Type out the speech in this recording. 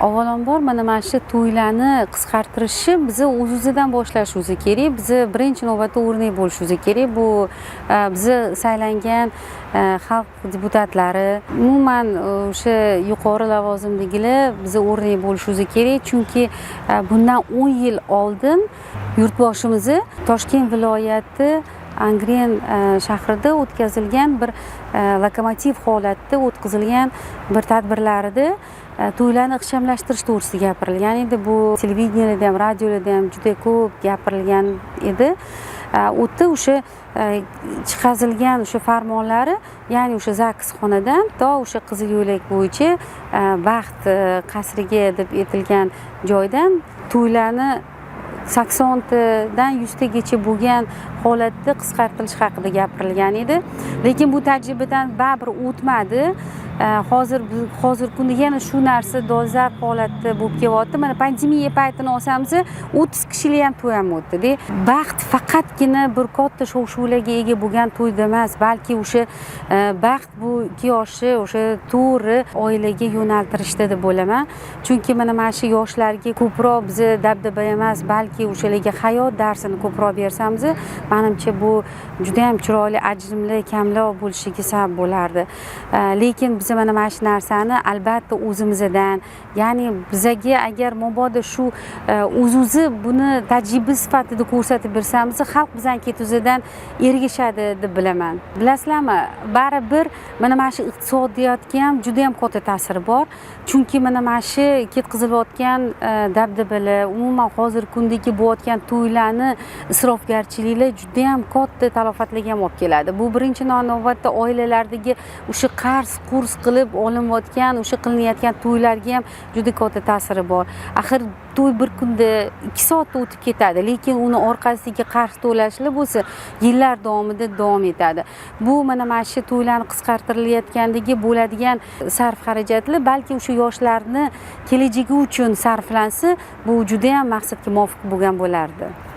Avvalambor mana shu to'ylarni qisqartirishni biza o'z-o'zidan boshlashimiz kerak. Biza birinchi navbatda o'rnak bo'lishimiz kerak. Bu biza saylangan xalq deputatlari, umuman o'sha yuqori lavozimdagilar biza o'rnak bo'lishimiz kerak. Chunki bundan 10 yil oldin yurtboshimiz Toshkent viloyati Angren shahrida o'tkazilgan bir lokomotiv holatda o'tkazilgan bir tadbirlarida to'ylarni ixchamlashtirish to'g'risida gapirilgan edi. Bu televideniyada ham, radioda ham juda ko'p gapirilgan edi. U yerda o'sha chiqarilgan o'sha farmonlari, ya'ni o'sha zags xonadan to o'sha Qizil yo'lak bo'yicha baxt qasriga deb aytilgan joydan to'ylarni 80 tadan 100 tagacha bo'lgan holatda qisqartirish haqida gapirilgan edi. Lekin bu tajribadan baribir o'tmadi. Hozir kunda yana shu narsa dolzarb holatda bo'lib kelyapti. Mana pandemiya paytini olsamiz, 30 kishilik ham to'y ham o'tdi. Baxt faqatgina bir katta shov-shuvlarga ega bo'lgan to'yda emas, balki o'sha baxt bu ikki yoshi o'sha to'g'ri oilaga yo'naltirishda deb o'ylayman. Chunki mana shu yoshlarga ko'proq biz dabdaba emas, balki o'shalarga hayot darsini ko'proq bersamiz, menimcha bu juda ham chiroyli ajrimli kamlar bo'lishiga sabab bo'lardi. Lekin biz mana shu narsani albatta o'zimizdan, ya'ni bizaga agar mabodo shu o'z-o'zi buni tajriba sifatida ko'rsatib bersamiz, xalq bizdan ketidan ergashadi deb bilaman. Bilasizlarmi, baribir mana shu iqtisodiyotga ham juda ham katta ta'siri bor. Chunki mana shu ketqizilayotgan dabdabalar, umuman hozir kundagi bo'layotgan to'ylarni isrofgarchiliklar juda ham katta talofatlarga ham olib keladi. Bu birinchi navbatda oilalardagi o'sha qurs qilib olinayotgan, o'sha qilinayotgan to'ylarga ham juda katta ta'siri bor. Axir to'y bir kunda 2 soatda o'tib ketadi, lekin uni orqasidagi qarz to'lashlar bo'lsa, yillar davomida davom etadi. Bu mana shu to'ylarni qisqartirilayotgandagi bo'ladigan sarf-xarajatlar balki o'sha yoshlarni kelajagi uchun sarflansa, bu juda ham maqsadga muvofiq bo'lgan bo'lardi.